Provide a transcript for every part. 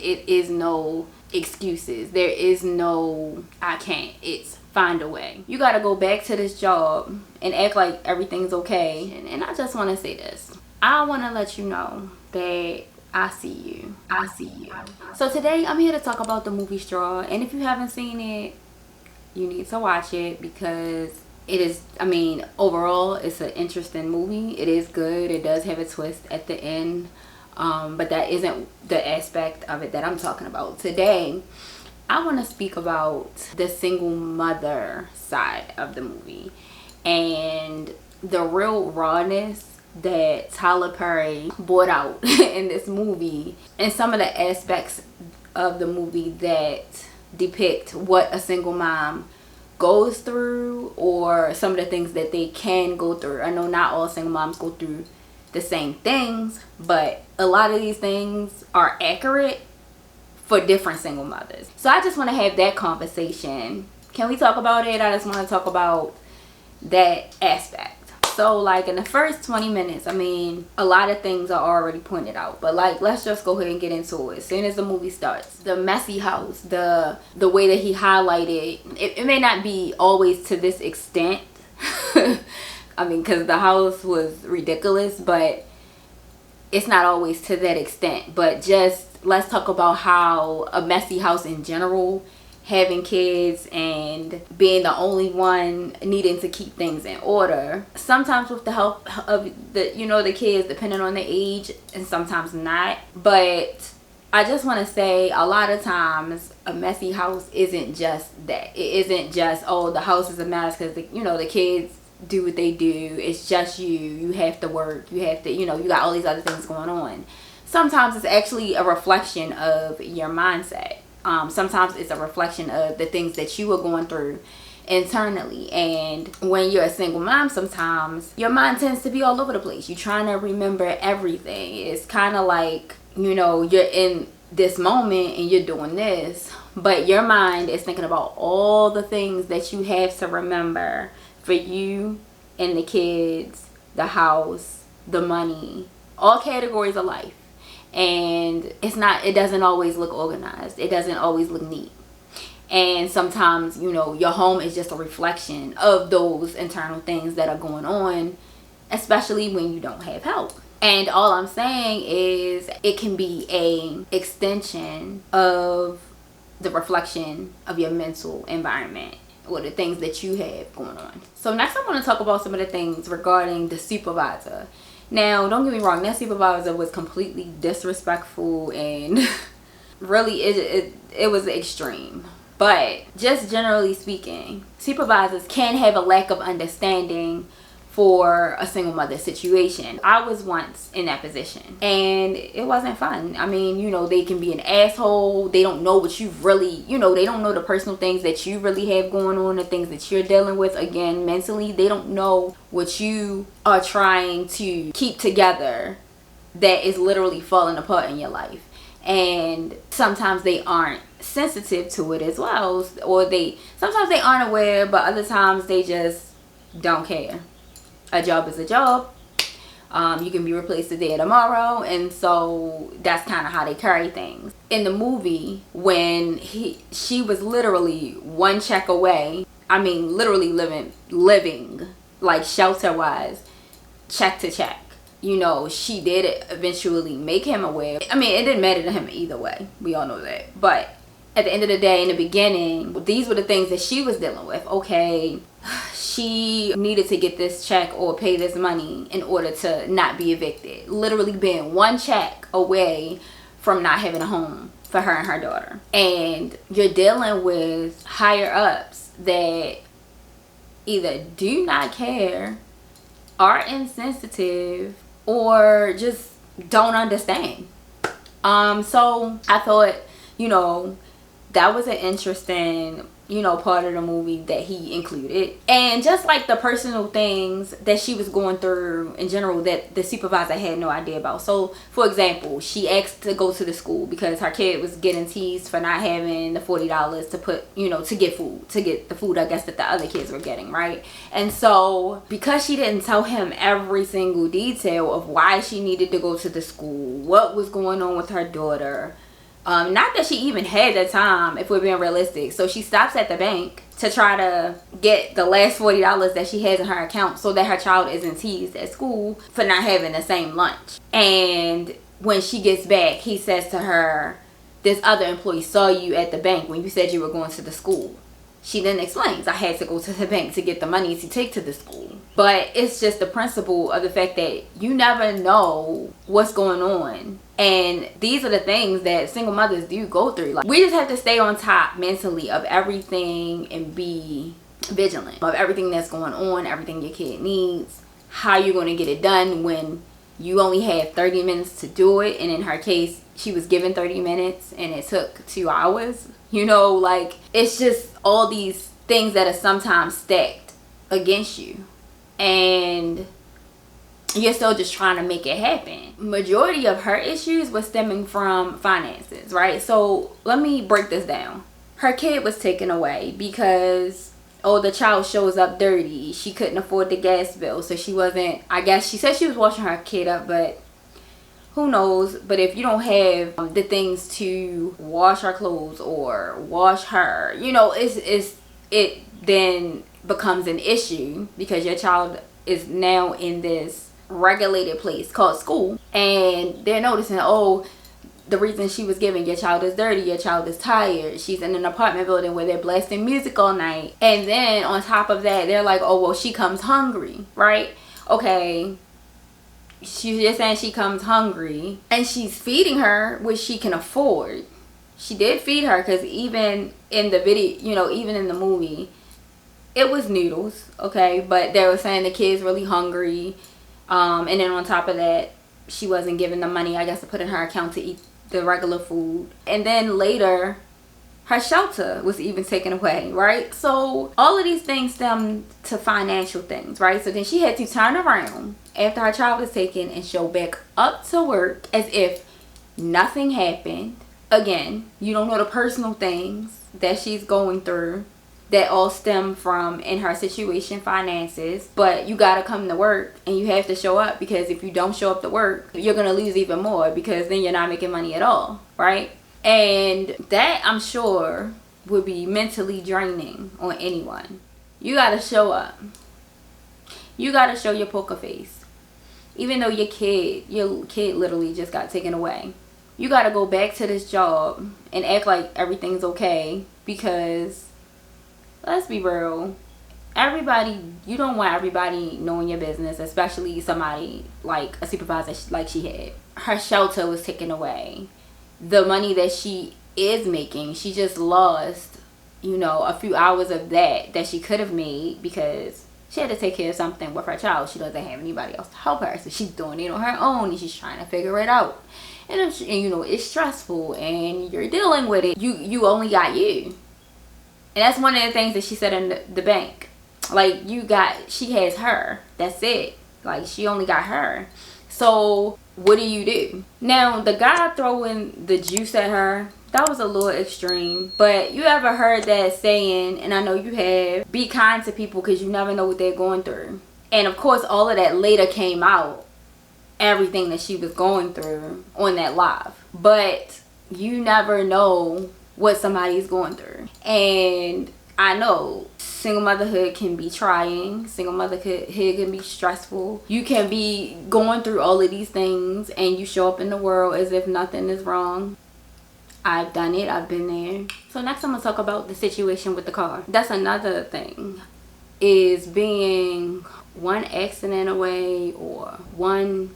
It is no excuses. There is no I can't. It's find a way. You gotta go back to this job and act like everything's okay. And I just want to say this. I want to let you know that I see you. I see you. So today I'm here to talk about the movie Straw. And if you haven't seen it, you need to watch it because it is, I mean, overall it's an interesting movie. It is good. It does have a twist at the end. But that isn't the aspect of it that I'm talking about. Today, I want to speak about the single mother side of the movie and the real rawness that Tyler Perry brought out in this movie, and some of the aspects of the movie that depict what a single mom goes through, or some of the things that they can go through. I know not all single moms go through the same things, but a lot of these things are accurate for different single mothers. So I just want to have that conversation. Can we talk about it? I just want to talk about that aspect. So like in the first 20 minutes, I mean, a lot of things are already pointed out, but like, let's just go ahead and get into it. As soon as the movie starts, the messy house, the way that he highlighted, it may not be always to this extent. I mean, because the house was ridiculous, but it's not always to that extent. But just let's talk about how a messy house in general, having kids and being the only one needing to keep things in order, sometimes with the help of the kids, depending on the age, and sometimes not. But I just want to say, a lot of times a messy house isn't just that. It isn't just, oh, the house is a mess because the kids do what they do. It's just you have to work, you have to, you got all these other things going on. Sometimes it's actually a reflection of your mindset. Sometimes it's a reflection of the things that you are going through internally. And when you're a single mom, sometimes your mind tends to be all over the place. You're trying to remember everything. It's kind of like, you're in this moment and you're doing this, but your mind is thinking about all the things that you have to remember for you and the kids, the house, the money, all categories of life. And it doesn't always look organized. It doesn't always look neat. And sometimes, your home is just a reflection of those internal things that are going on, especially when you don't have help. And all I'm saying is it can be a extension of the reflection of your mental environment or the things that you have going on. So next I want to talk about some of the things regarding the supervisor. Now, don't get me wrong, that supervisor was completely disrespectful and really it was extreme. But just generally speaking, supervisors can have a lack of understanding for a single mother situation. I was once in that position and it wasn't fun. I mean, they can be an asshole. They don't know what you really, they don't know the personal things that you really have going on, the things that you're dealing with, again, mentally. They don't know what you are trying to keep together that is literally falling apart in your life. And sometimes they aren't sensitive to it as well, or sometimes they aren't aware, but other times they just don't care. A job is a job. You can be replaced today or tomorrow, and so that's kind of how they carry things. In the movie, when she was literally one check away, I mean literally living like shelter wise, check to check. She did eventually make him aware. I mean, it didn't matter to him either way. We all know that. But at the end of the day, in the beginning, these were the things that she was dealing with. Okay, she needed to get this check or pay this money in order to not be evicted. Literally being one check away from not having a home for her and her daughter. And you're dealing with higher ups that either do not care, are insensitive, or just don't understand. So I thought, that was an interesting part of the movie that he included. And just like the personal things that she was going through in general that the supervisor had no idea about. So for example, she asked to go to the school because her kid was getting teased for not having the $40 to put, to get the food I guess that the other kids were getting, right? And so because she didn't tell him every single detail of why she needed to go to the school, what was going on with her daughter, Not that she even had the time, if we're being realistic. So she stops at the bank to try to get the last $40 that she has in her account so that her child isn't teased at school for not having the same lunch. And when she gets back, he says to her, this other employee saw you at the bank when you said you were going to the school. She then explains, I had to go to the bank to get the money to take to the school. But it's just the principle of the fact that you never know what's going on. And these are the things that single mothers do go through. Like, we just have to stay on top mentally of everything and be vigilant of everything that's going on, everything your kid needs, how you're going to get it done when you only have 30 minutes to do it. And in her case, she was given 30 minutes and it took 2 hours. You know, like, it's just all these things that are sometimes stacked against you. And you're still just trying to make it happen. Majority of her issues was stemming from finances, right? So let me break this down. Her kid was taken away because, oh, the child shows up dirty. She couldn't afford the gas bill, so she wasn't, I guess she said she was washing her kid up, but who knows. But if you don't have the things to wash her clothes or wash her, you know, it then becomes an issue because your child is now in this regulated place called school, and they're noticing, oh, the reason she was given, your child is dirty, your child is tired, she's in an apartment building where they're blasting music all night, and then on top of that they're like, oh, well, she comes hungry, right? Okay, you're saying she comes hungry and she's feeding her which she can afford. She did feed her, because even in the video, you know, even in the movie, it was noodles, okay? But they were saying the kid's really hungry. And then on top of that, she wasn't given the money, I guess, to put in her account to eat the regular food. And then later, her shelter was even taken away, right? So all of these things stem to financial things, right? So then she had to turn around after her child was taken and show back up to work as if nothing happened. Again, you don't know the personal things that she's going through that all stem from, in her situation, finances. But you gotta come to work and you have to show up, because if you don't show up to work, you're gonna lose even more, because then you're not making money at all, right? And that, I'm sure, would be mentally draining on anyone. You gotta show up. You gotta show your poker face. Even though your kid literally just got taken away. You gotta go back to this job and act like everything's okay, because let's be real, you don't want everybody knowing your business, especially somebody like a supervisor like she had. Her shelter was taken away. The money that she is making, she just lost, you know, a few hours of that she could have made, because she had to take care of something with her child. She doesn't have anybody else to help her, so she's doing it on her own and she's trying to figure it out. And you know, it's stressful and you're dealing with it. You only got you. And that's one of the things that she said in the bank. Like, she has her. That's it. Like, she only got her. So, what do you do? Now, the guy throwing the juice at her, that was a little extreme. But you ever heard that saying, and I know you have, be kind to people because you never know what they're going through. And, of course, all of that later came out. Everything that she was going through on that live. But you never know what somebody's going through. And I know single motherhood can be trying. Single motherhood can be stressful. You can be going through all of these things and you show up in the world as if nothing is wrong. I've done it. I've been there. So next I'm going to talk about the situation with the car. That's another thing, is being one accident away or one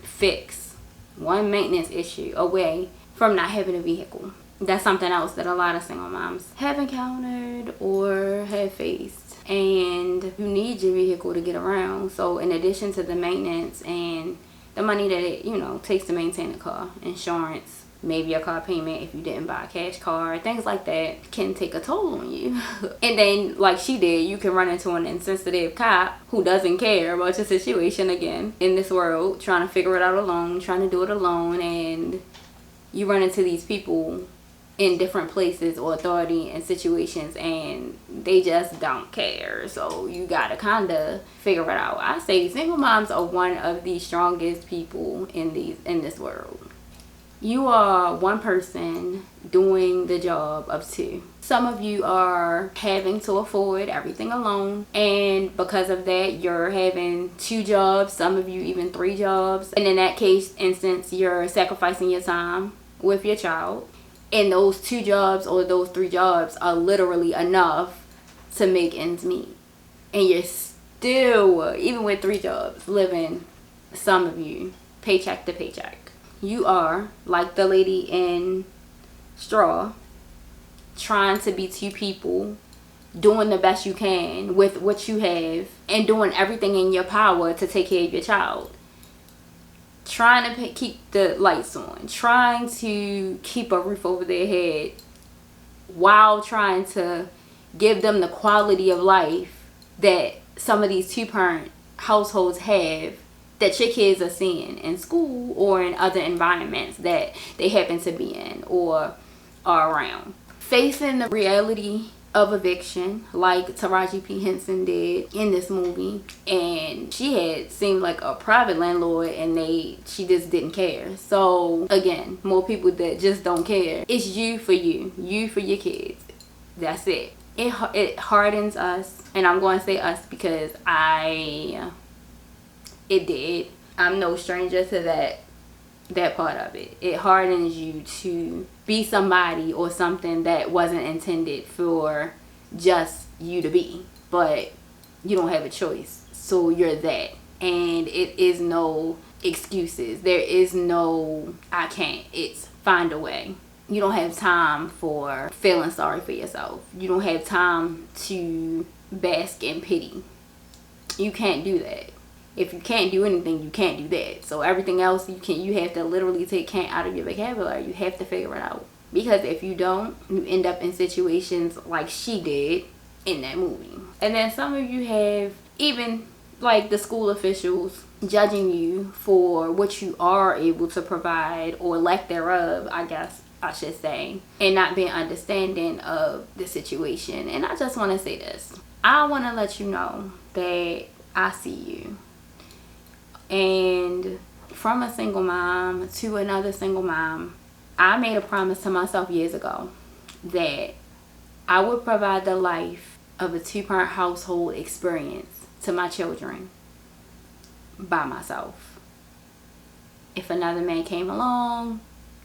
fix, one maintenance issue away from not having a vehicle. That's something else that a lot of single moms have encountered or have faced. And you need your vehicle to get around. So in addition to the maintenance and the money that it, you know, takes to maintain the car, insurance, maybe a car payment if you didn't buy a cash car, things like that can take a toll on you. And then, like she did, you can run into an insensitive cop who doesn't care about your situation again in this world, trying to figure it out alone, trying to do it alone. And you run into these people in different places or authority and situations, and they just don't care. So you gotta kind of figure it out. I say single moms are one of the strongest people in this world. You are one person doing the job of two. Some of you are having to afford everything alone, and because of that you're having two jobs, some of you even three jobs, and in that instance you're sacrificing your time with your child, and those two jobs or those three jobs are literally enough to make ends meet, and you're still, even with three jobs, living, some of you, paycheck to paycheck. You are like the lady in Straw, trying to be two people, doing the best you can with what you have, and doing everything in your power to take care of your child. Trying to keep the lights on, trying to keep a roof over their head, while trying to give them the quality of life that some of these two-parent households have, that your kids are seeing in school or in other environments that they happen to be in or are around. Facing the reality of eviction like Taraji P. Henson did in this movie, and she had seemed like a private landlord and she just didn't care. So again, more people that just don't care. It's you for your kids. That's it. It hardens us, and I'm going to say us because it did. I'm no stranger to that part of it. It hardens you to be somebody or something that wasn't intended for just you to be, but you don't have a choice, so you're that. And it is no excuses. There is no I can't. It's find a way. You don't have time for feeling sorry for yourself. You don't have time to bask in pity. You can't do that. If you can't do anything, you can't do that. So everything else you have to literally take can't out of your vocabulary. You have to figure it out. Because if you don't, you end up in situations like she did in that movie. And then some of you have even like the school officials judging you for what you are able to provide, or lack thereof, I guess I should say, and not being understanding of the situation. And I just want to say this. I want to let you know that I see you. And from a single mom to another single mom, I made a promise to myself years ago that I would provide the life of a two-parent household experience to my children by myself. If another man came along,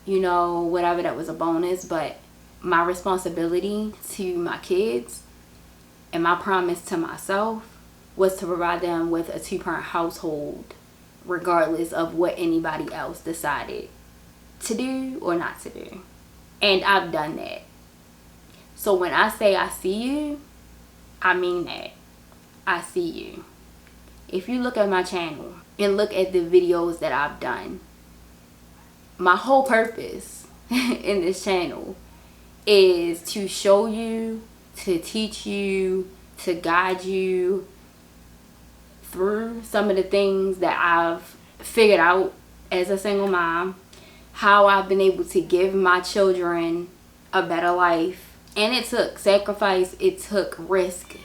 whatever, that was a bonus, but my responsibility to my kids and my promise to myself was to provide them with a two-parent household, regardless of what anybody else decided to do or not to do. And I've done that. So when I say I see you, I mean that. I see you. If you look at my channel and look at the videos that I've done, my whole purpose in this channel is to show you, to teach you, to guide you through some of the things that I've figured out as a single mom, how I've been able to give my children a better life. And it took sacrifice, it took risk.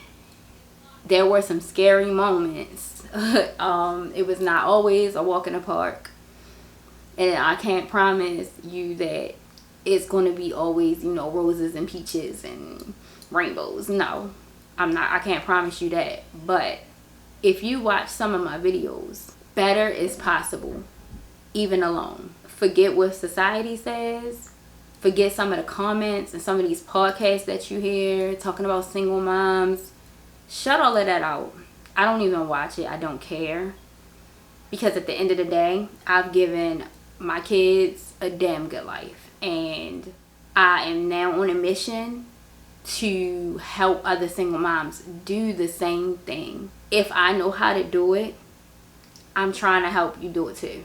There were some scary moments. It was not always a walk in the park. And I can't promise you that it's going to be always, roses and peaches and rainbows. No, I can't promise you that. But if you watch some of my videos, better is possible, even alone. Forget what society says. Forget some of the comments and some of these podcasts that you hear talking about single moms. Shut all of that out. I don't even watch it. I don't care. Because at the end of the day, I've given my kids a damn good life. And I am now on a mission to help other single moms do the same thing. If I know how to do it, I'm trying to help you do it too.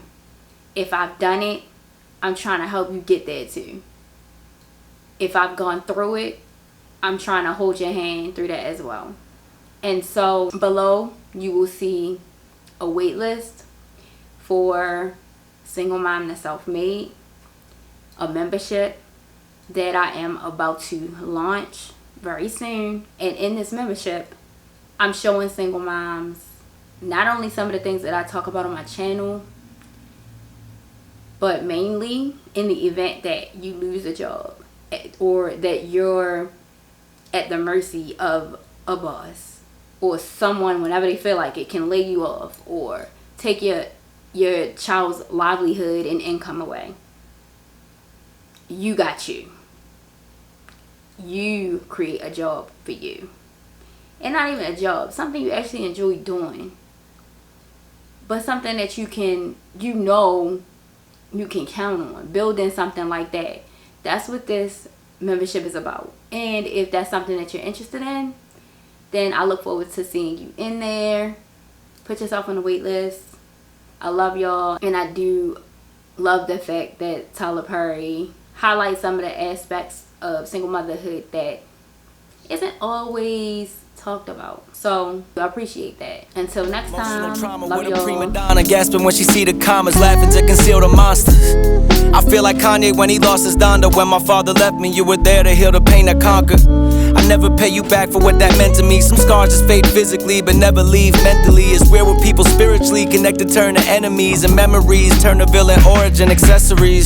If I've done it, I'm trying to help you get there too. If I've gone through it, I'm trying to hold your hand through that as well. And so below you will see a wait list for Single Mom to Self-Made, a membership that I am about to launch very soon. And in this membership, I'm showing single moms not only some of the things that I talk about on my channel, But mainly in the event that you lose a job, or that you're at the mercy of a boss or someone, whenever they feel like it, can lay you off or take your child's livelihood and income away. You got you. You create a job for you. And not even a job, something you actually enjoy doing. But something that you can count on. Building something like that. That's what this membership is about. And if that's something that you're interested in, then I look forward to seeing you in there. Put yourself on the wait list. I love y'all, and I do love the fact that Tyler Perry highlights some of the aspects of single motherhood that isn't always talked about. So I appreciate that. Until next time, love y'all. Prima donna gasping when she see the commas, laughing to conceal the monsters. I feel like Kanye when he lost his Donda. When my father left me, you were there to heal the pain that conquered. I never pay you back for what that meant to me. Some scars just fade physically, but never leave mentally. It's weird when people spiritually connected turn to enemies, and memories turn to villain origin accessories.